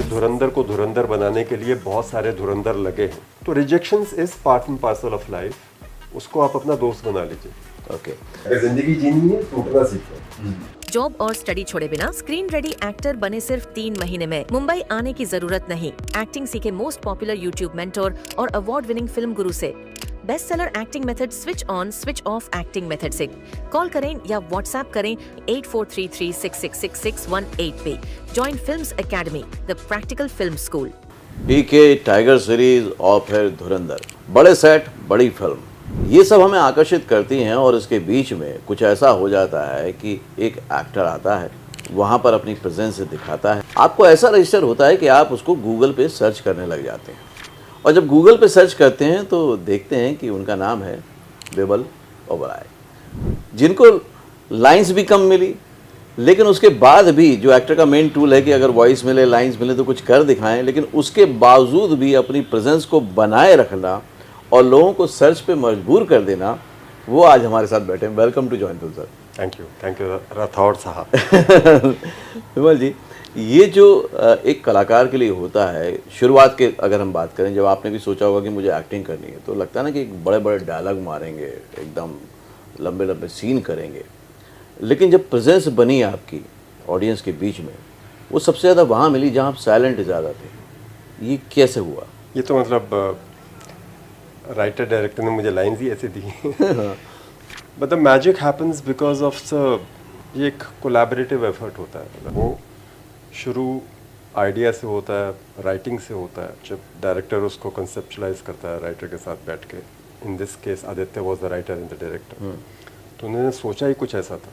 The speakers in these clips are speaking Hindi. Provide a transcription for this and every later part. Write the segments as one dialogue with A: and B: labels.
A: धुरंधर को धुरंधर बनाने के लिए बहुत सारे धुरंधर लगे हैं, तो rejections is part and parcel of life, उसको आप अपना दोस्त बना लीजिए।
B: ओके
A: अगर जिंदगी जीनी है तो उठना सीखो।
C: जॉब और स्टडी छोड़े बिना स्क्रीन रेडी एक्टर बने सिर्फ 3 महीने में। मुंबई आने की जरूरत नहीं। एक्टिंग सीखे मोस्ट पॉपुलर यूट्यूब मेंटोर और अवार्ड विनिंग फिल्म गुरु से। Best seller acting method switch on switch off acting method से कॉल करें या व्हाट्सएप करें 8433666618 पे। Join films academy, the practical film school.
B: PK, Tiger series और फिर धुरंधर, बड़े सेट, बड़ी फिल्म, ये सब हमें आकर्षित करती हैं और इसके बीच में कुछ ऐसा हो जाता है कि एक एक्टर आता है, वहाँ पर अपनी प्रेजेंस दिखाता है, आपको ऐसा रजिस्टर होता है कि आप उसको गूगल पे सर्च करने लग जाते हैं। और जब गूगल पे सर्च करते हैं तो देखते हैं कि उनका नाम है बिमल ओबराय, जिनको लाइंस भी कम मिली, लेकिन उसके बाद भी जो एक्टर का मेन टूल है कि अगर वॉइस मिले, लाइंस मिले तो कुछ कर दिखाएं, लेकिन उसके बावजूद भी अपनी प्रेजेंस को बनाए रखना और लोगों को सर्च पे मजबूर कर देना, वो आज हमारे साथ बैठे हैं। Welcome to join film sir.
A: Thank you Rathore sahab.
B: Vimal जी, ये जो एक कलाकार के लिए होता है, शुरुआत के अगर हम बात करें, जब आपने भी सोचा होगा कि मुझे एक्टिंग करनी है, तो लगता है ना कि एक बड़े बड़े डायलॉग मारेंगे, एकदम लंबे लंबे सीन करेंगे, लेकिन जब प्रेजेंस बनी आपकी ऑडियंस के बीच में, वो सबसे ज़्यादा वहाँ मिली जहाँ आप साइलेंट ज़्यादा थे। ये कैसे हुआ?
A: ये तो मतलब राइटर डायरेक्टर ने मुझे लाइंस ही ऐसी दी। But the magic happens because of ये एक कोलैबोरेटिव एफर्ट होता है। मतलब वो शुरू आइडिया से होता है, राइटिंग से होता है। जब डायरेक्टर उसको कंसेप्चुलाइज करता है राइटर के साथ बैठ के, in this case Aditya was the writer and the director, तो उन्होंने सोचा ही कुछ ऐसा था।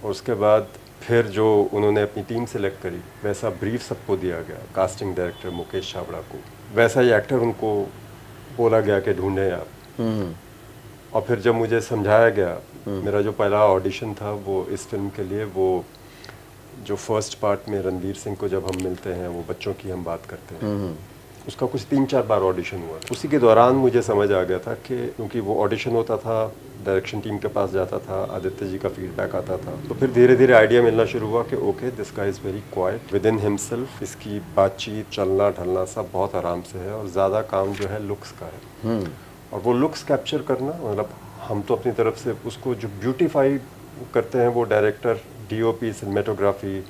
A: और उसके बाद फिर जो उन्होंने अपनी टीम सेलेक्ट करी, वैसा ब्रीफ सबको दिया गया, कास्टिंग डायरेक्टर मुकेश छाबड़ा को, वैसा ही एक्टर उनको बोला गया कि ढूंढें आप। और फिर जब मुझे समझाया गया, मेरा जो पहला ऑडिशन था वो इस फिल्म के लिए, वो जो फर्स्ट पार्ट में रणवीर सिंह को जब हम मिलते हैं, वो बच्चों की हम बात करते हैं, उसका कुछ 3-4 बार ऑडिशन हुआ। उसी के दौरान मुझे समझ आ गया था कि क्योंकि वो ऑडिशन होता था, डायरेक्शन टीम के पास जाता था, आदित्य जी का फीडबैक आता था, तो फिर धीरे धीरे आइडिया मिलना शुरू हुआ कि okay this guy is very quite with in himself, इसकी बातचीत, चलना ढलना सब बहुत आराम से है, और ज़्यादा काम जो है लुक्स का है। और वो लुक्स कैप्चर करना, मतलब हम तो अपनी तरफ से उसको जो ब्यूटीफाई करते हैं, वो डायरेक्टर, डीओपी, सिनेमेटोग्राफी,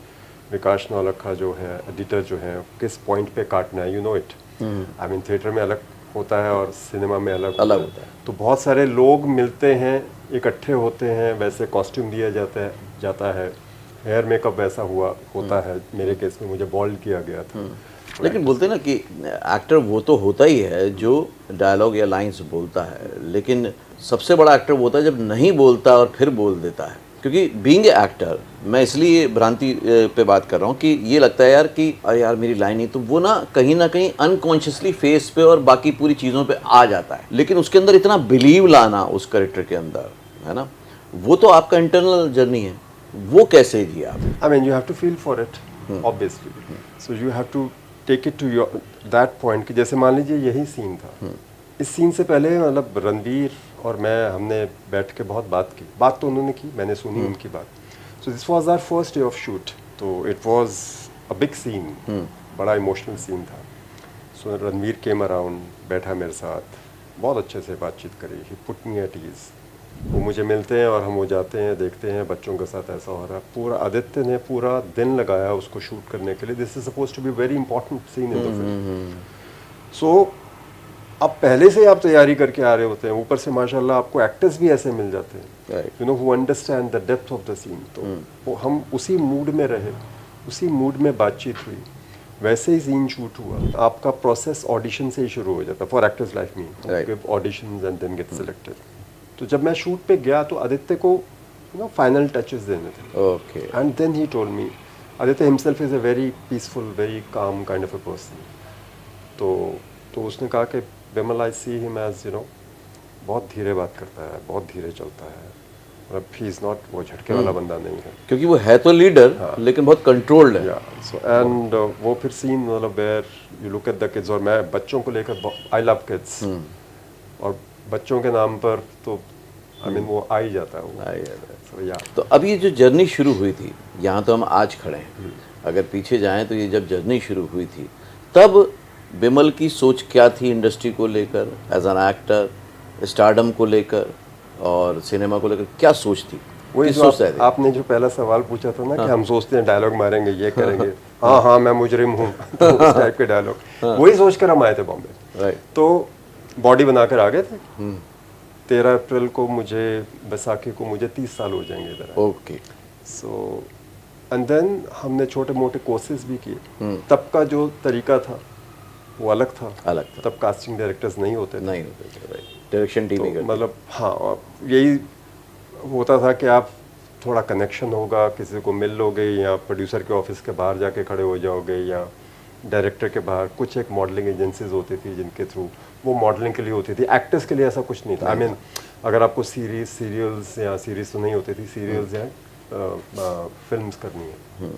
A: विकास नौलखा जो है एडिटर जो है, किस पॉइंट पे काटना है, you know it. I mean theatre में अलग होता है और सिनेमा में अलग होता है। तो बहुत सारे लोग मिलते हैं, इकट्ठे होते हैं, वैसे कॉस्ट्यूम दिया जाता है, हेयर मेकअप वैसा होता है। मेरे केस में मुझे बॉल्ड किया गया था।
B: लेकिन बोलते ना कि एक्टर वो तो होता ही है जो डायलॉग या लाइंस बोलता है, लेकिन सबसे बड़ा एक्टर वो होता है जब नहीं बोलता और फिर बोल देता है। क्योंकि बीइंग एक्टर, मैं इसलिए भ्रांति पे बात कर रहा हूँ कि ये लगता है यार कि अरे यार मेरी लाइन नहीं, तो वो ना कहीं अनकॉन्शियसली फेस पे और बाकी पूरी चीज़ों पे आ जाता है, लेकिन उसके अंदर इतना बिलीव लाना उस कैरेक्टर के अंदर, है ना, वो तो आपका इंटरनल जर्नी है। वो कैसे जी आप?
A: I mean you have to feel for it obviously, so you have to take it to your that point कि जैसे मान लीजिए यही सीन था। इस सीन से पहले मतलब रणवीर और मैं, हमने बैठ के बहुत बात की। बात तो उन्होंने की, मैंने सुनी उनकी बात। So this was our first day of shoot, तो it was a big scene, बड़ा इमोशनल सीन था। सो रणवीर केम अराउंड, बैठा मेरे साथ, बहुत अच्छे से बातचीत करी, ही पुट मी एट ईज। वो मुझे मिलते हैं और हम हो जाते हैं, देखते हैं बच्चों के साथ ऐसा हो रहा है। पूरा आदित्य ने पूरा दिन लगाया उसको शूट करने के लिए। This is suppose to be very important scene in the film. So अब पहले से आप तैयारी करके आ रहे होते हैं, ऊपर से माशाल्लाह आपको एक्टर्स भी ऐसे मिल जाते हैं, you know, who understand the depth of the scene. तो वो हम उसी मूड में रहे, उसी मूड में बातचीत हुई, वैसे ही सीन शूट हुआ। आपका प्रोसेस ऑडिशन से ही शुरू हो जाता है for actors like me, give auditions and then get selected. तो जब मैं शूट पे गया तो आदित्य को यू नो फाइनल टचेस देने थे।
B: Okay.
A: And then he told me, Aditya himself is a very peaceful, very calm kind of a person. तो उसने कहा कि Bimal, I see him as, you know, बहुत धीरे बात करता है, बहुत धीरे चलता है, मतलब ही इज नॉट, वो झटके वाला बंदा नहीं है,
B: क्योंकि वो है तो लीडर, हाँ, लेकिन बहुत कंट्रोल्ड है।
A: सो एंड वो फिर सीन, मतलब where you look at the kids, और मैं बच्चों को लेकर, आई लव किड्स, और बच्चों के नाम पर तो आई मीन वो आ ही जाता है वो।
B: आई जाता है।
A: So, yeah.
B: तो अब ये जो जर्नी शुरू हुई थी, यहाँ तो हम आज खड़े हैं, अगर पीछे जाएं तो ये जब जर्नी शुरू हुई थी तब बिमल की सोच क्या थी इंडस्ट्री को लेकर, एज एन एक्टर, स्टारडम को लेकर और सिनेमा को लेकर, क्या सोच थी?
A: वही
B: किस
A: जो
B: सोच रहे थे?
A: आपने जो पहला सवाल पूछा था ना कि हम सोचते हैं डायलॉग मारेंगे, ये करेंगे, हाँ हाँ मैं मुजरिम हूँ, तो उस टाइप के डायलॉग, वही सोचकर हम आए थे बॉम्बे।
B: राइट।
A: तो बॉडी बनाकर आ गए थे। 13 अप्रैल को मुझे, बैसाखी को मुझे 30 साल हो जाएंगे इधर।
B: ओके।
A: सो एंड देन हमने छोटे मोटे कोर्सेज भी किए। तब का जो तरीका था वो अलग था।
B: अलग था।
A: तब कास्टिंग डायरेक्टर्स नहीं होते थे।
B: नहीं होते थे, राइट। डायरेक्शन टीम ही
A: तो
B: करती।
A: मतलब हाँ, और यही होता था कि आप थोड़ा कनेक्शन होगा, किसी को मिल लोगे या प्रोड्यूसर के ऑफिस के बाहर जाके खड़े हो जाओगे या डायरेक्टर के बाहर। कुछ एक मॉडलिंग एजेंसीज होती थी जिनके थ्रू वो मॉडलिंग के लिए होती थी, एक्टर्स के लिए ऐसा कुछ नहीं था। आई मीन अगर आपको सीरियल्स या सीरीज तो नहीं होती थी, सीरियल्स या फिल्म्स करनी है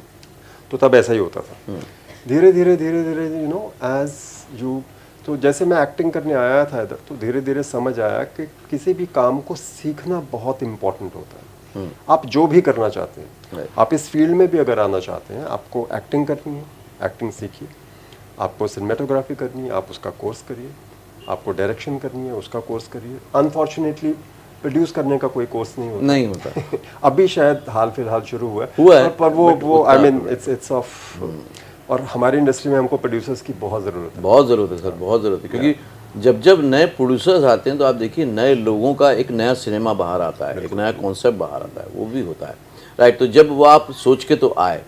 A: तो तब ऐसा ही होता था। धीरे धीरे यू नो एज यू, तो जैसे मैं एक्टिंग करने आया था इधर तो धीरे धीरे समझ आया कि किसी भी काम को सीखना बहुत इम्पोर्टेंट होता है। आप जो भी करना चाहते हैं, आप इस फील्ड में भी अगर आना चाहते हैं, आपको एक्टिंग करनी है, एक्टिंग सीखिए। आपको सिनेमेटोग्राफी करनी है, आप उसका कोर्स करिए। आपको डायरेक्शन करनी है, उसका कोर्स करिए। अनफॉर्चुनेटली प्रोड्यूस करने का कोई कोर्स नहीं होता।
B: नहीं होता।
A: अभी शायद हाल फिलहाल शुरू हुआ
B: है,
A: पर वो
B: but
A: I mean it's of, और हमारी इंडस्ट्री में हमको प्रोड्यूसर्स की बहुत ज़रूरत है।
B: बहुत ज़रूरत है सर, बहुत ज़रूरत है, क्योंकि जब नए प्रोड्यूसर्स आते हैं तो आप देखिए नए लोगों का एक नया सिनेमा बाहर आता है, एक नया कॉन्सेप्ट बाहर आता है, वो भी होता है। राइट। तो जब वो आप सोच के तो आए,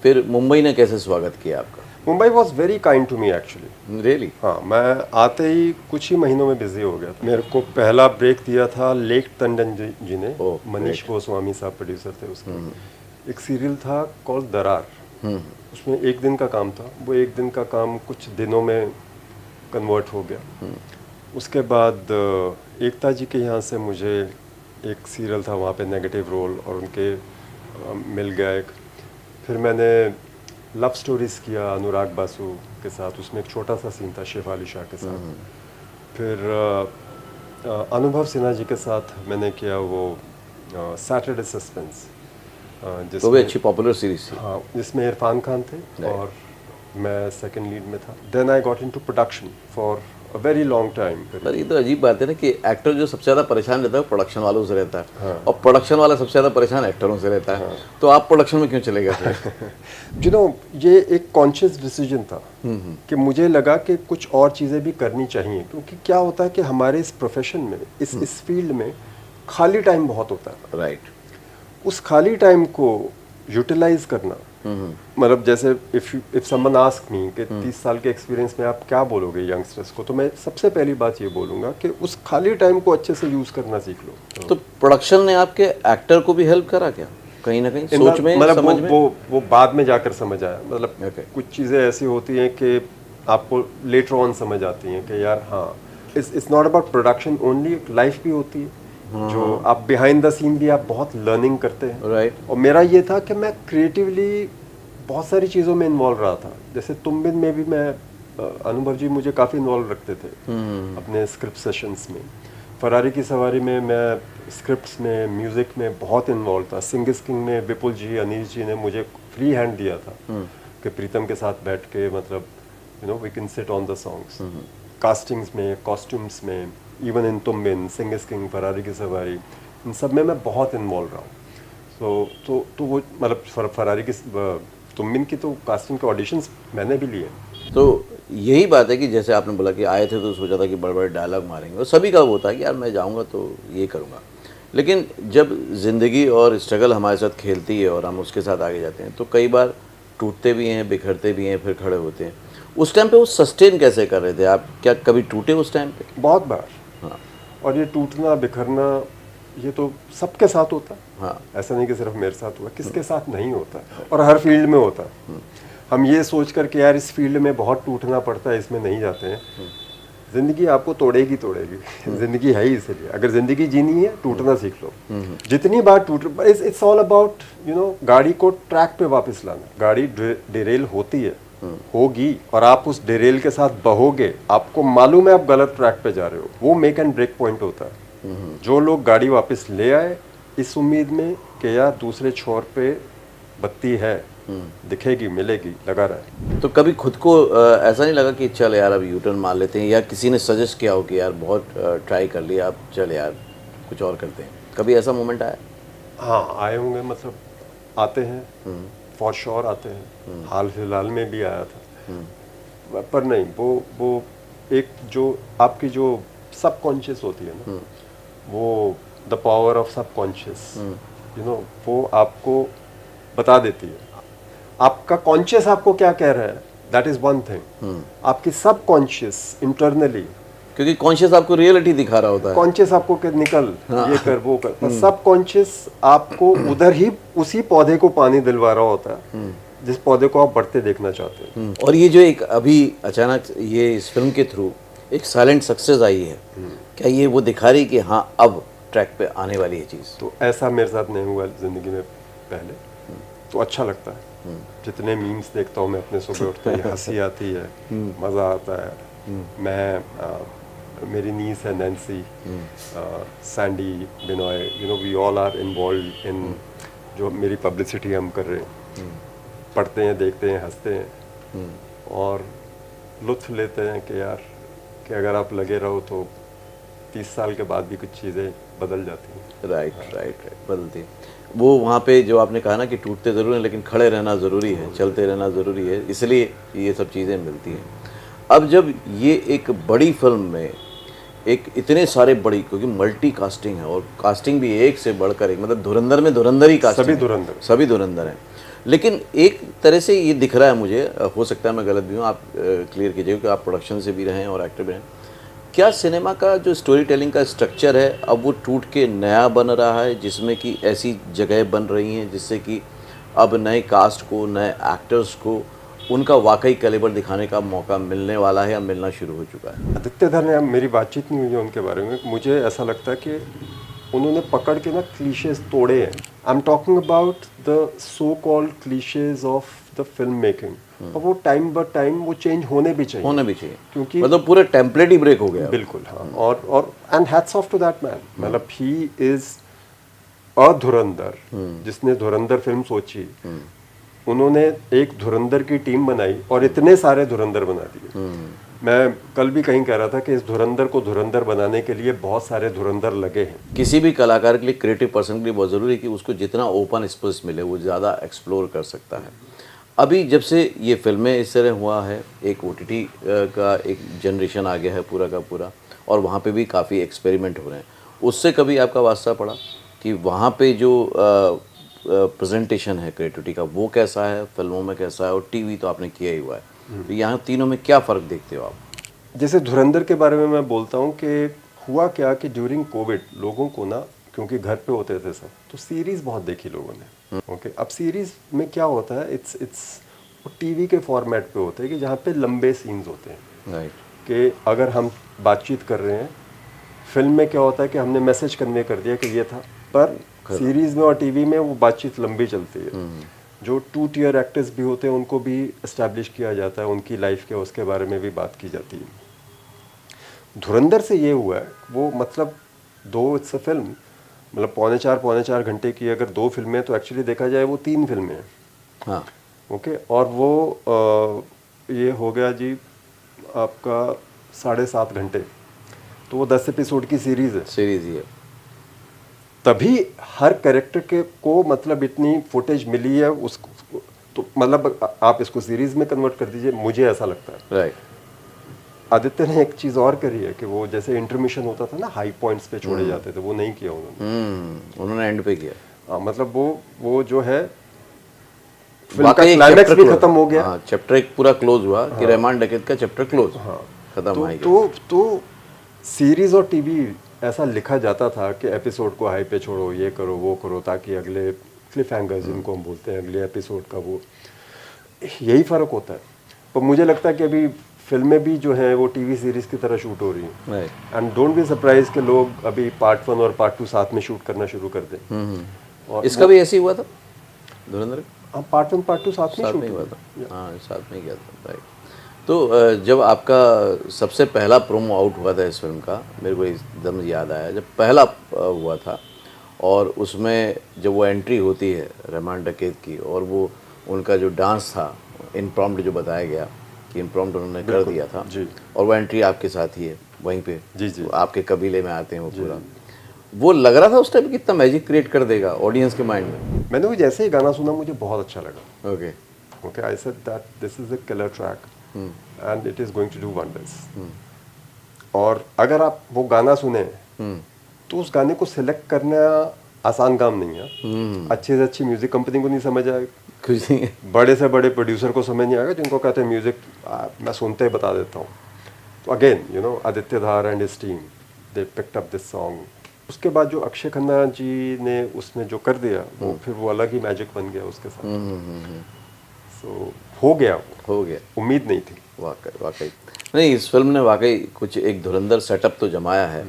B: फिर मुंबई ने कैसे स्वागत किया आपका?
A: Mumbai was very kind to me actually.
B: Really?
A: हाँ, मैं आते ही कुछ ही महीनों में बिजी हो गया था। मेरे को पहला ब्रेक दिया था लेक टंडन जी ने। मनीष गोस्वामी साहब प्रोड्यूसर थे उसके। एक सीरियल था कॉल्ड दरार, उसमें 1 दिन का काम था। वो 1 दिन का काम कुछ दिनों में कन्वर्ट हो गया। उसके बाद एकता जी के यहाँ से मुझे एक सीरियल था, वहाँ पे नेगेटिव रोल और उनके मिल गया एक। फिर मैंने लव स्टोरीज किया अनुराग बासु के साथ, उसमें एक छोटा सा सीन था शेफाली शाह के साथ। फिर अनुभव सिन्हा जी के साथ मैंने किया वो सैटरडे सस्पेंस,
B: तो भी अच्छी पॉपुलर सीरीज थी।
A: हाँ, जिसमें इरफान खान थे और मैं सेकंड लीड में था। Then I got into production for a very long time.
B: पर ये तो अजीब बात है ना कि एक्टर जो सबसे ज़्यादा परेशान रहता है वो प्रोडक्शन वालों से रहता है, और प्रोडक्शन वाला सबसे ज़्यादा परेशान एक्टरों से रहता है। तो आप प्रोडक्शन में क्यों चले गए थे?
A: यू नो, ये एक कॉन्शियस डिसीजन था कि मुझे लगा कि कुछ और चीज़ें भी करनी चाहिए, क्योंकि क्या होता है कि हमारे इस प्रोफेशन में, इस फील्ड में खाली टाइम बहुत होता है।
B: राइट।
A: उस खाली टाइम को यूटिलाइज करना, मतलब जैसे इफ समवन आस्क मी कि 30 साल के एक्सपीरियंस में आप क्या बोलोगे यंगस्टर्स को, तो मैं सबसे पहली बात ये बोलूँगा कि उस खाली टाइम को अच्छे से यूज़ करना सीख लो।
B: तो प्रोडक्शन ने आपके एक्टर को भी हेल्प करा क्या कहीं ना कहीं सोच में,
A: मतलब
B: समझ में?
A: वो बाद में जाकर समझ आया। मतलब
B: Okay.
A: कुछ चीज़ें ऐसी होती हैं कि आपको लेटर ऑन समझ आती हैं कि यार हाँ, it's not about production only, life भी होती है जो आप बिहाइंड द सीन भी आप बहुत लर्निंग करते हैं।
B: राइट।
A: और मेरा ये था कि मैं क्रिएटिवली बहुत सारी चीज़ों में इन्वॉल्व रहा था। जैसे तुम बिन में भी मैं, अनुभव जी मुझे काफ़ी इन्वॉल्व रखते थे अपने स्क्रिप्ट सेशंस में। फरारी की सवारी में मैं स्क्रिप्ट्स में, म्यूज़िक में बहुत इन्वॉल्व था। सिंग इज किंग में विपुल जी, अनीश जी ने मुझे फ्री हैंड दिया था कि प्रीतम के साथ बैठ के, मतलब you know we can sit on the songs. Castings में, कॉस्ट्यूम्स में, even in Tum Bin, Singh is king, Ferrari ki Sawaari, इन सब में मैं बहुत इन्वॉल्व रहा हूँ। तो वो मतलब फरारी की, तुम बिन की तो कास्टिंग के ऑडिशंस मैंने भी लिए।
B: तो यही बात है कि जैसे आपने बोला कि आए थे तो सोचा था कि बड़े बड़े डायलॉग मारेंगे, और सभी का वो होता है कि यार मैं जाऊंगा तो ये करूंगा। लेकिन जब ज़िंदगी और स्ट्रगल हमारे साथ खेलती है और हम उसके साथ आगे जाते हैं तो कई बार टूटते भी हैं, बिखरते भी हैं, फिर खड़े होते हैं। उस टाइम पे वो सस्टेन कैसे कर रहे थे आप? क्या कभी टूटे उस टाइम पे?
A: बहुत बार।
B: हाँ।
A: और ये टूटना बिखरना ये तो सबके साथ होता है।
B: हाँ।
A: ऐसा नहीं कि सिर्फ मेरे साथ हुआ, किसके साथ नहीं होता, और हर फील्ड में होता है। हम ये सोच कर के यार इस फील्ड में बहुत टूटना पड़ता है, इसमें नहीं जाते हैं, जिंदगी आपको तोड़ेगी। जिंदगी है ही इसलिए, अगर जिंदगी जीनी है टूटना सीख लो। जितनी बार टूट, it's all about you know गाड़ी को ट्रैक पे वापस लाना। गाड़ी डिरेल होती है, होगी, और आप उस डिरेल के साथ बहोगे, आपको मालूम है आप गलत ट्रैक पे जा रहे हो, वो मेक एंड ब्रेक पॉइंट होता है। जो लोग गाड़ी वापस ले आए इस उम्मीद में कि यार दूसरे छोर पे बत्ती है, दिखेगी, मिलेगी, लगा रहा है।
B: तो कभी खुद को ऐसा नहीं लगा कि चल यार अब यू टर्न मार लेते हैं, या किसी ने सजेस्ट किया हो कि यार बहुत ट्राई कर लिया, अब चल यार कुछ और करते हैं, कभी ऐसा मोमेंट आया?
A: हाँ, आए होंगे, मतलब आते हैं, फॉर श्योर आते हैं। हाल फिलहाल में भी आया था, पर नहीं, वो एक जो आपकी जो सबकॉन्शियस होती है ना, वो the power of subconscious, you know, वो आपको बता देती है। आपका कॉन्शियस आपको क्या कह रहा है, दैट इज वन थिंग। आपकी सबकॉन्शियस इंटरनली,
B: क्योंकि कॉन्शियस आपको रियलिटी दिखा रहा होता है।
A: कॉन्शियस आपको कि निकल, ये कर, वो कर, पर सबकॉन्शियस आपको उधर ही उसी पौधे को पानी दिलवा रहा होता है जिस पौधे को आप बढ़ते देखना चाहते हैं।
B: और ये जो एक अभी अचानक ये इस फिल्म के थ्रू एक साइलेंट सक्सेस आई है, क्या ये वो दिखा रही कि हाँ अब ट्रैक पे आने वाली है चीज़?
A: तो ऐसा मेरे साथ नहीं हुआ जिंदगी में पहले, तो अच्छा लगता है। जितने मीम्स देखता हूँ मैं अपने, सुबह उठते ही हंसी आती है, मज़ा आता है। मैं मेरी नीस है Nancy, Sandy, Binoy, you know, we all are involve in जो मेरी पब्लिसिटी हम कर रहे हैं। पढ़ते हैं, देखते हैं, हंसते हैं और लुत्फ लेते हैं कि यार कि अगर आप लगे रहो तो 30 साल के बाद भी कुछ चीज़ें बदल जाती हैं।
B: राइट बदलती है। वो वहाँ पे जो आपने कहा ना कि टूटते ज़रूर हैं लेकिन खड़े रहना ज़रूरी है, चलते रहना ज़रूरी है, इसलिए ये सब चीज़ें मिलती हैं। अब जब ये एक बड़ी फिल्म में एक इतने सारे बड़ी, क्योंकि मल्टी कास्टिंग है और कास्टिंग भी एक से बढ़कर एक, मतलब धुरंधर में धुरंधर ही कास्टिंग है, सभी धुरंधर हैं। लेकिन एक तरह से ये दिख रहा है मुझे, हो सकता है मैं गलत भी हूँ, आप क्लियर कीजिए कि आप प्रोडक्शन से भी रहे हैं और एक्टर भी हैं, क्या सिनेमा का जो स्टोरी टेलिंग का स्ट्रक्चर है अब वो टूट के नया बन रहा है, जिसमें कि ऐसी जगह बन रही हैं जिससे कि अब नए कास्ट को, नए एक्टर्स को उनका वाकई कैलिबर दिखाने का मौका मिलने वाला है या मिलना शुरू हो चुका है?
A: आदित्य धर ने, मेरी बातचीत नहीं हुई है उनके बारे में, मुझे ऐसा लगता है कि उन्होंने पकड़ के ना क्लीशेज तोड़े हैं। I am talking about the so called clichés of the film making, और वो टाइम बाय टाइम वो चेंज होने भी चाहिए, क्योंकि
B: मतलब पूरे टेम्पलेट ही ब्रेक हो गया।
A: बिल्कुल, हाँ। और and hats off to that man, मतलब ही इज अ धुरंधर, जिसने धुरंधर फिल्म सोची। उन्होंने एक धुरंधर की टीम बनाई और इतने सारे धुरंधर बना दिए। मैं कल भी कहीं कह रहा था कि इस धुरंधर को धुरंधर बनाने के लिए बहुत सारे धुरंधर लगे हैं।
B: किसी भी कलाकार के लिए, क्रिएटिव पर्सन के लिए बहुत ज़रूरी है कि उसको जितना ओपन स्पेस मिले वो ज़्यादा एक्सप्लोर कर सकता है। अभी जब से ये फिल्में इस तरह हुआ है, एक OTT का एक जनरेशन आ गया है पूरा का पूरा, और वहाँ पे भी काफ़ी एक्सपेरिमेंट हो रहे हैं, उससे कभी आपका वास्ता पड़ा कि वहाँ पे जो प्रेजेंटेशन है क्रिएटिविटी का वो कैसा है, फिल्मों में कैसा है, और टीवी तो आपने किया ही हुआ है, तो यहाँ तीनों में क्या फ़र्क देखते हो आप?
A: जैसे धुरंधर के बारे में मैं बोलता हूँ कि हुआ क्या कि ड्यूरिंग कोविड लोगों को ना, क्योंकि घर पे होते थे सब, तो सीरीज़ बहुत देखी लोगों ने। ओके, अब सीरीज़ में क्या होता है, इट्स टीवी के फॉर्मेट पे होते हैं कि जहाँ पे लंबे सीन्स होते हैं।
B: राइट।
A: कि अगर हम बातचीत कर रहे हैं, फिल्म में क्या होता है कि हमने मैसेज कन्वे कर दिया कि ये था, पर सीरीज़ में और टीवी में वो बातचीत लंबी चलती है। जो 2 टियर एक्टर्स भी होते हैं उनको भी इस्टेब्लिश किया जाता है, उनकी लाइफ के उसके बारे में भी बात की जाती है। धुरंधर से ये हुआ है, वो मतलब दो इट्स अ फिल्म, मतलब पौने चार घंटे की अगर 2 फिल्में, तो एक्चुअली देखा जाए वो 3 फिल्में हैं।
B: हाँ।
A: ओके, और वो ये हो गया जी आपका 7.5 घंटे, तो वो 10 एपिसोड की सीरीज़ है।
B: सीरीज़ ही है।
A: तभी हर कैरेक्टर के को मतलब इतनी फुटेज मिली है उसको, तो मतलब आप इसको सीरीज में कन्वर्ट कर दीजिए, मुझे ऐसा लगता है।
B: राइट।
A: आदित्य ने एक चीज़ और करी है कि वो जैसे इंटरमिशन होता था ना, हाई पॉइंट्स पे छोड़े जाते थे, वो नहीं किया उन्होंने।
B: उन्होंने एंड पे किया।
A: हाँ, मतलब वो जो है फिल्म का क्लाइमैक्स भी खत्म हो गया।
B: हाँ, चैप्टर एक पूरा क्लोज हुआ कि रहमान डकैत का चैप्टर क्लोज।
A: हाँ,
B: खत्म है।
A: तो सीरीज और टीवी ऐसा लिखा जाता था कि एपिसोड को हाई पे छोड़ो, ये करो, वो करो, ताकि अगले क्लिफ हैंगर्स जिनको हम बोलते हैं अगले एपिसोड का, वो यही फ़र्क होता है। पर मुझे लगता है कि अभी फिल्में भी जो है वो टीवी सीरीज़ की तरह शूट हो रही हैं। एंड डोंट बी सरप्राइज कि लोग अभी पार्ट 1 और पार्ट 2 साथ में शूट करना शुरू कर दें। और
B: इसका भी ऐसे ही हुआ था धुरंधर?
A: हाँ, पार्ट 1 पार्ट 2 साथ में
B: साथ
A: शूट
B: में हुआ था। हाँ, साथ में गया था। राइट। तो जब आपका सबसे पहला प्रोमो आउट हुआ था इस फिल्म का, मेरे को एकदम याद आया जब पहला हुआ था, और उसमें जब वो एंट्री होती है रहमान डकैत की, और वो उनका जो डांस था इम्प्रॉम्प्ट जो बताया गया कि इम्प्रॉम्प्ट उन्होंने कर दिया था
A: जी।
B: और वो एंट्री आपके साथ ही है वहीं पे,
A: जी, जी।
B: वो आपके कबीले में आते हैं वो पूरा, वो लग रहा था उस टाइम कितना मैजिक क्रिएट कर देगा ऑडियंस के माइंड में?
A: मैंने वो जैसे ही गाना सुना मुझे बहुत अच्छा लगा।
B: Okay.
A: Okay, I said that this is a killer track and it is going to do wonders. और अगर आप वो गाना सुने तो उस गाने को सिलेक्ट करना आसान काम नहीं है। अच्छे से अच्छी म्यूजिक कंपनी को नहीं समझ आएगा,
B: कुछ नहीं है।
A: बड़े से बड़े प्रोड्यूसर को समझ नहीं आएगा जिनको कहते हैं म्यूजिक मैं सुनते ही बता देता हूँ। तो again you know Aditya Dhar and his team they picked up this song. उसके बाद जो अक्षय खन्ना जी ने उसमें जो कर दिया वो फिर वो अलग ही मैजिक बन गया उसके साथ। सो हो गया,
B: हो गया,
A: उम्मीद नहीं थी।
B: वाकई नहीं, इस फिल्म ने वाकई कुछ एक धुरंधर सेटअप तो जमाया है,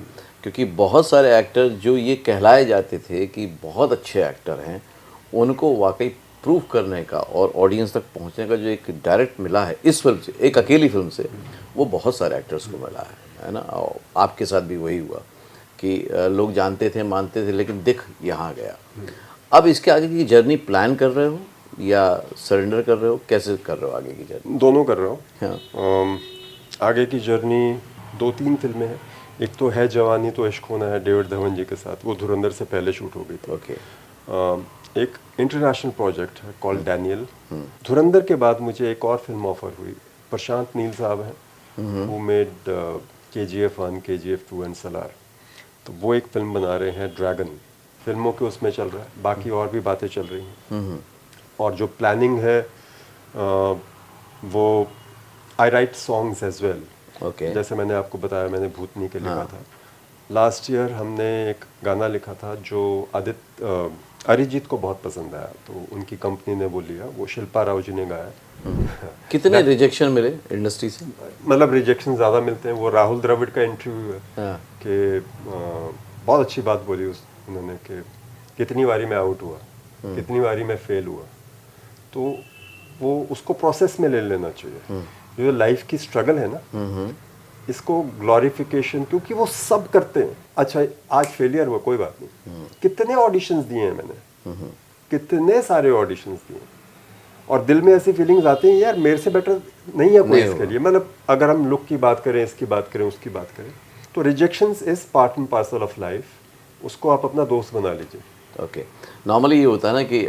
B: क्योंकि बहुत सारे एक्टर जो ये कहलाए जाते थे कि बहुत अच्छे एक्टर हैं, उनको वाकई प्रूव करने का और ऑडियंस तक पहुंचने का जो एक डायरेक्ट मिला है इस फिल्म से, एक अकेली फिल्म से, वो बहुत सारे एक्टर्स को मिला है ना। और आपके साथ भी वही हुआ कि लोग जानते थे, मानते थे, लेकिन दिख यहाँ गया। अब इसके आगे की जर्नी प्लान कर रहे हो या सरेंडर कर रहे हो, कैसे कर रहे हो आगे की जर्नी?
A: दोनों कर रहा हूँ।
B: हाँ।
A: आगे की जर्नी 2-3 फिल्में हैं। एक तो है जवानी तो इश्क होना है डेविड धवन जी के साथ, वो धुरंधर से पहले शूट हो गई थी।
B: ओके।
A: एक इंटरनेशनल प्रोजेक्ट है कॉल्ड डैनियल। धुरंधर के बाद मुझे एक और फिल्म ऑफर हुई, प्रशांत नील साहब हैं, who made KGF 1, KGF 2 and Salaar. तो वो एक फिल्म बना रहे हैं ड्रैगन, फिल्मों के उसमें चल रहा है, बाकी और भी बातें चल रही हैं। और जो प्लानिंग है वो I write songs as well.
B: Okay.
A: जैसे मैंने आपको बताया मैंने भूतनी के लिखा था। लास्ट ईयर हमने एक गाना लिखा था जो अरिजीत को बहुत पसंद आया, तो उनकी कंपनी ने वो लिया, वो शिल्पा राव जी ने गाया।
B: कितने रिजेक्शन मिले इंडस्ट्री से?
A: मतलब रिजेक्शन ज़्यादा मिलते हैं। वो राहुल द्रविड़ का इंटरव्यू है
B: हाँ।
A: कि बहुत अच्छी बात बोली उन्होंने कि कितनी बारी मैं आउट हुआ, कितनी बारी मैं फेल हुआ। तो वो उसको प्रोसेस में ले लेना चाहिए। जो लाइफ की स्ट्रगल है ना, इसको ग्लोरिफिकेशन, क्योंकि वो सब करते हैं। अच्छा आज फेलियर हुआ, कोई बात नहीं, कितने ऑडिशंस दिए हैं मैंने, कितने सारे ऑडिशंस दिए, और दिल में ऐसी फीलिंग्स आती हैं यार मेरे से बेटर नहीं है कोई इसके लिए। मतलब अगर हम लुक की बात करें, इसकी बात करें, उसकी बात करें, तो rejections is part and parcel of life, उसको आप अपना दोस्त बना लीजिए।
B: ओके। नॉर्मली ये होता है ना कि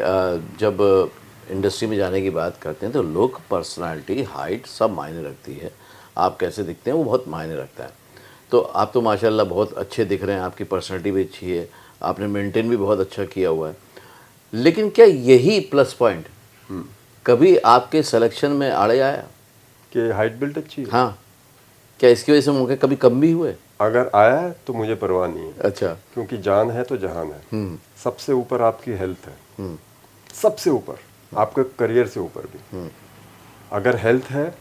B: जब इंडस्ट्री में जाने की बात करते हैं तो लुक, पर्सनालिटी, हाइट सब मायने रखती है। आप कैसे दिखते हैं वो बहुत मायने रखता है। तो आप तो माशाल्लाह बहुत अच्छे दिख रहे हैं, आपकी पर्सनालिटी भी अच्छी है, आपने मेंटेन भी बहुत अच्छा किया हुआ है। लेकिन क्या यही प्लस पॉइंट कभी आपके सिलेक्शन में आड़े आया
A: कि हाइट बिल्ट अच्छी है?
B: हाँ, क्या इसकी वजह से मौके कभी कम भी हुए?
A: अगर आया है तो मुझे परवाह नहीं है।
B: अच्छा।
A: क्योंकि जान है तो जहान है। सबसे ऊपर आपकी हेल्थ है, सबसे ऊपर, आपके करियर से ऊपर भी। अगर हेल्थ है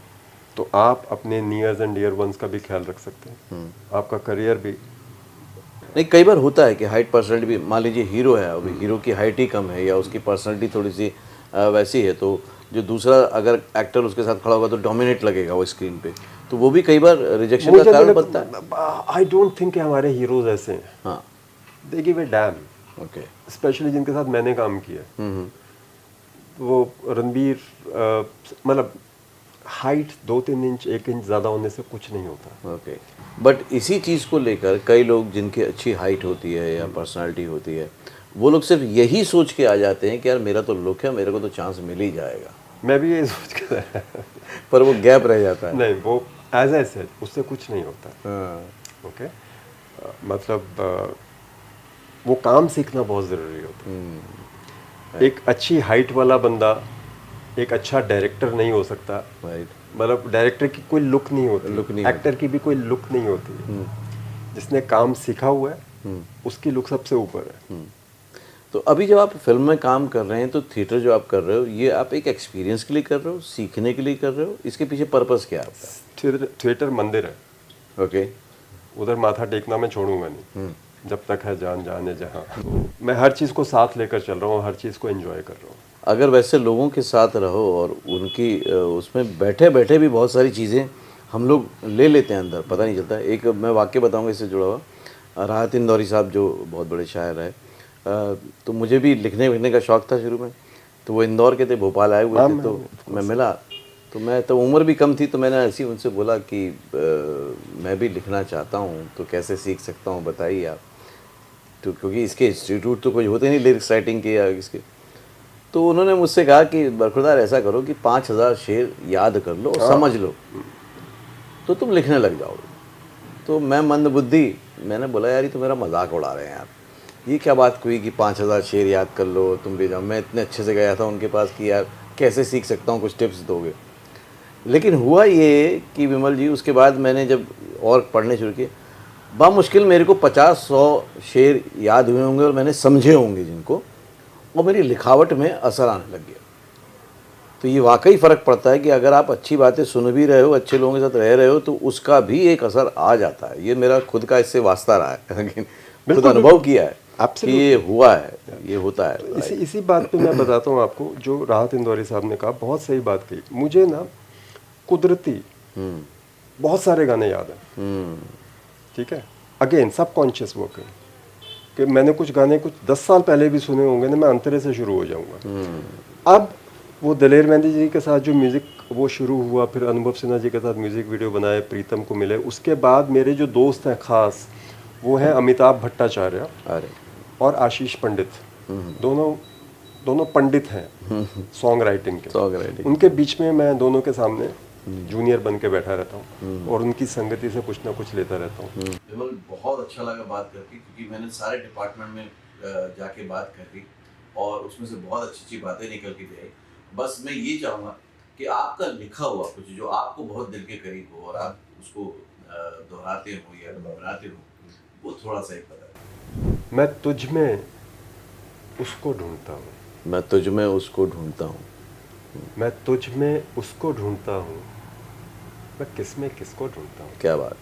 A: तो आप अपने नियर्स एंड डियर वंस का भी ख्याल रख सकते हैं, आपका करियर भी।
B: नहीं, कई बार होता है कि हाइट पर्सनालिटी भी, मान लीजिए हीरो है, अभी हीरो की हाइट ही कम है या उसकी पर्सनालिटी थोड़ी सी वैसी है, तो जो दूसरा अगर एक्टर उसके साथ खड़ा होगा तो डोमिनेट लगेगा वो स्क्रीन पे, तो वो भी कई बार रिजेक्शन का कारण बनता है।
A: आई डोंट थिंक हमारे हीरोज ऐसे हैं।
B: हाँ।
A: They give a dam.
B: Okay.
A: Specially जिनके साथ मैंने काम किया। वो रणबीर, मतलब हाइट 2-3 इंच 1 इंच ज़्यादा होने से कुछ नहीं होता।
B: ओके। बट इसी चीज़ को लेकर कई लोग जिनकी अच्छी हाइट होती है या पर्सनालिटी होती है, वो लोग सिर्फ यही सोच के आ जाते हैं कि यार मेरा तो लुक है, मेरे को तो चांस मिल ही जाएगा।
A: मैं भी यही सोच के
B: पर वो गैप रह जाता है।
A: नहीं, वो एज आई सेड उससे कुछ नहीं होता।
B: हाँ।
A: ओके। मतलब वो काम सीखना बहुत ज़रूरी होता है। एक अच्छी हाइट वाला बंदा एक अच्छा डायरेक्टर नहीं हो सकता।
B: राइट।
A: मतलब डायरेक्टर की कोई लुक नहीं होती,
B: लुक नहीं
A: एक्टर की भी कोई लुक नहीं होती। जिसने काम सीखा हुआ है उसकी लुक सबसे ऊपर है।
B: तो अभी जब आप फिल्म में काम कर रहे हैं तो थिएटर जो आप कर रहे हो, ये आप एक एक्सपीरियंस के लिए कर रहे हो, सीखने के लिए कर रहे हो, इसके पीछे पर्पस क्या है आपका?
A: थिएटर मंदिर है।
B: ओके।
A: उधर माथा टेकना मैं छोड़ूंगा नहीं, जब तक है जान जाने जहाँ। तो मैं हर चीज़ को साथ लेकर चल रहा हूँ, हर चीज़ को एंजॉय कर रहा हूँ।
B: अगर वैसे लोगों के साथ रहो और उनकी उसमें बैठे बैठे भी बहुत सारी चीज़ें हम लोग ले लेते हैं अंदर, पता नहीं चलता। एक मैं वाक्य बताऊंगा इससे जुड़ा हुआ। राहत इंदौरी साहब जो बहुत बड़े शायर है, तो मुझे भी लिखने विखने का शौक़ था शुरू में, तो वो इंदौर के थे, भोपाल आए हुए थे, तो मैं मिला, तो मैं तो उम्र भी कम थी, तो मैंने ऐसे ही उनसे बोला कि मैं भी लिखना चाहता हूँ, तो कैसे सीख सकता हूँ बताइए आप। तो क्योंकि इसके इंस्टीट्यूट तो कोई होते नहीं लिरिक्स राइटिंग के या इसके, तो उन्होंने मुझसे कहा कि बरखुरदार ऐसा करो कि 5000 शेर याद कर लो और समझ लो, तो तुम लिखने लग जाओगे। तो मैं मंदबुद्धि, मैंने बोला यार ये तो मेरा मजाक उड़ा रहे हैं यार, ये क्या बात हुई कि 5000 शेर याद कर लो तुम भी जाओ। मैं इतने अच्छे से गया था उनके पास कि यार कैसे सीख सकता हूँ, कुछ टिप्स दोगे। लेकिन हुआ ये कि विमल जी, उसके बाद मैंने जब और पढ़ने शुरू किए, बामुश्किल मेरे को 50-100 शेर याद हुए होंगे और मैंने समझे होंगे जिनको, और मेरी लिखावट में असर आने लग गया। तो ये वाकई फ़र्क पड़ता है कि अगर आप अच्छी बातें सुन भी रहे हो, अच्छे लोगों के साथ रह रहे हो, तो उसका भी एक असर आ जाता है। ये मेरा खुद का इससे वास्ता रहा है, लेकिन खुद अनुभव किया है कि ये हुआ है, ये होता है।
A: इसी बात पे मैं बताता हूँ आपको, जो राहत इंदौरी साहब ने कहा, बहुत सही बात कही। मुझे ना कुदरती बहुत सारे गाने याद हैं, ठीक है, अगेन सबकॉन्शियस वर्क है कि मैंने कुछ गाने कुछ 10 साल पहले भी सुने होंगे ना, मैं अंतरे से शुरू हो जाऊंगा। अब वो दलेर मेहंदी जी के साथ जो म्यूज़िक वो शुरू हुआ, फिर अनुभव सिन्हा जी के साथ म्यूज़िक वीडियो बनाए, प्रीतम को मिले, उसके बाद मेरे जो दोस्त हैं ख़ास, वो हैं अमिताभ भट्टाचार्य और आशीष पंडित। दोनों पंडित हैं सॉन्ग राइटिंग के। उनके बीच में मैं दोनों के सामने जूनियर बन के बैठा रहता हूँ और उनकी संगति से कुछ ना कुछ लेता रहता हूँ।
B: विमल, बहुत अच्छा लगा बात करके, क्योंकि मैंने सारे डिपार्टमेंट में जाके बात करी और उसमें से बहुत अच्छी अच्छी बातें निकल के आई। बस मैं ये चाहूँगा कि आपका लिखा हुआ कुछ जो आपको बहुत दिल के करीब हो और आप उसको दोहराते हो या बनाते हो, वो थोड़ा सा एक बताएं।
A: मैं तुझ में उसको ढूंढता हूँ,
B: मैं तुझ में उसको ढूंढता हूँ,
A: मैं तुझ में उसको ढूंढता हूँ, मैं किस में किसको ढूंढता हूँ।
B: क्या बात,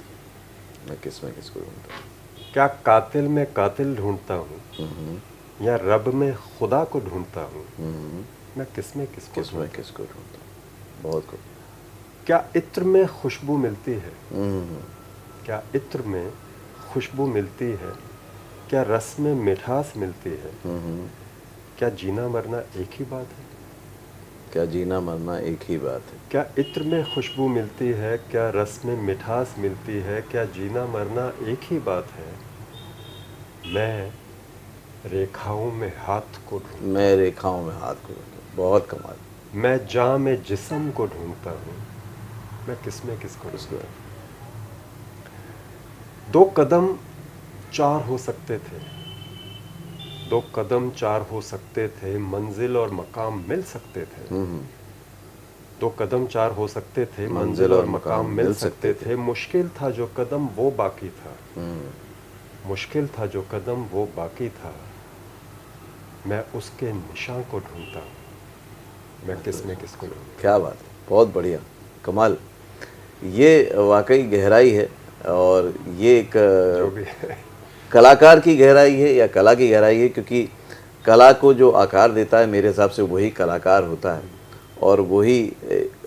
B: मैं किस में किसको ढूंढता हूँ।
A: क्या कातिल में कातिल ढूंढता हूँ या रब में खुदा को ढूंढता हूँ, मैं किस में किसको
B: ढूंढता हूँ। बहुत खूब।
A: क्या इत्र में खुशबू मिलती है, क्या इत्र में खुशबू मिलती है, क्या रस में मिठास मिलती है, क्या जीना मरना एक ही बात है,
B: क्या जीना मरना एक ही बात है।
A: क्या इत्र में खुशबू मिलती है, क्या रस में मिठास मिलती है, क्या जीना मरना एक ही बात है, मैं रेखाओं में हाथ को ढूंढता,
B: मैं रेखाओं में हाथ को ढूंढता। बहुत कमाल।
A: मैं जाम में जिस्म को ढूंढता हूँ, मैं किस में किसको ढूंढता हूँ। 2 कदम 4 हो सकते थे, 2 कदम 4 हो सकते थे, मंजिल और मकाम मिल सकते थे। 2 कदम 4 हो सकते थे, मंजिल और मकाम मिल सकते थे। मुश्किल था जो कदम वो बाकी था, मुश्किल था जो कदम वो बाकी था, मैं उसके निशान को ढूंढता हूँ, मैं किस में किसको ढूंढता।
B: क्या बात है, बहुत बढ़िया, कमाल। ये वाकई गहराई है और ये एक
A: जो भी है
B: कलाकार की गहराई है या कला की गहराई है, क्योंकि कला को जो आकार देता है मेरे हिसाब से वही कलाकार होता है, और वही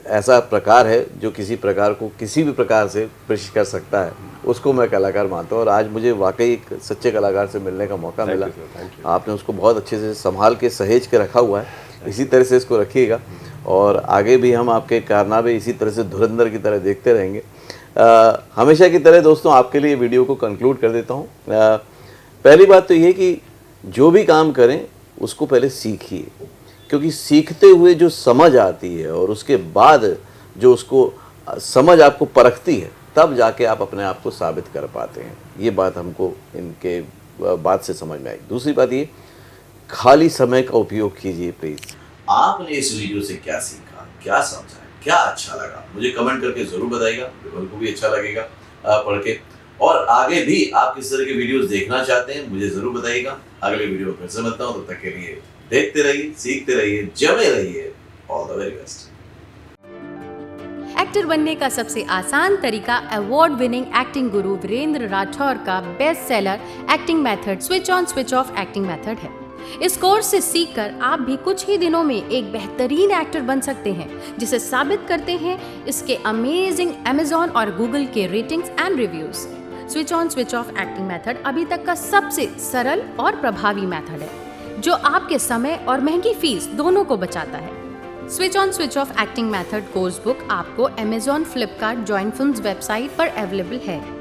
B: ऐसा प्रकार है जो किसी प्रकार को किसी भी प्रकार से पेश कर सकता है, उसको मैं कलाकार मानता हूँ। और आज मुझे वाकई एक सच्चे कलाकार से मिलने का मौका मिला। आपने उसको बहुत अच्छे से संभाल के सहेज के रखा हुआ है, इसी तरह से इसको रखिएगा और आगे भी हम आपके कारनामे इसी तरह से धुरंधर की तरह देखते रहेंगे। हमेशा की तरह दोस्तों, आपके लिए वीडियो को कंक्लूड कर देता हूँ। पहली बात तो ये कि जो भी काम करें उसको पहले सीखिए, क्योंकि सीखते हुए जो समझ आती है और उसके बाद जो उसको समझ आपको परखती है, तब जाके आप अपने आप को साबित कर पाते हैं। ये बात हमको इनके बात से समझ में आई। दूसरी बात ये, खाली समय का उपयोग कीजिए प्लीज़। आपने इस वीडियो से क्या सीखा, क्या समझा, क्या अच्छा लगा, मुझे कमेंट करके ज़रूर बताइएगा। विमल को भी अच्छा लगेगा पढ़ के। और आगे भी आप किस तरह के वीडियोस देखना चाहते हैं मुझे ज़रूर बताइएगा। अगले वीडियो फिर से मिलता हूँ, तब तक के लिए देखते रहिए, सीखते रहिए, जमे रहिए। All the very best.
D: Actor बनने का सबसे आसान तरीका अवार्ड विनिंग एक्टिंग गुरु वीरेंद्र राठौर का best seller acting method switch on switch off acting method है। इस कोर्स से सीखकर आप भी कुछ ही दिनों में एक बेहतरीन एक्टर बन सकते हैं, जिसे साबित करते हैं इसके अमेजिंग Amazon और Google के ratings and reviews. Switch on switch off acting method अभी तक का सबसे सरल और प्रभावी मेथड है, जो आपके समय और महंगी फीस दोनों को बचाता है। Switch on switch off acting method course book आपको Amazon, Flipkart, join films website पर अवेलेबल है।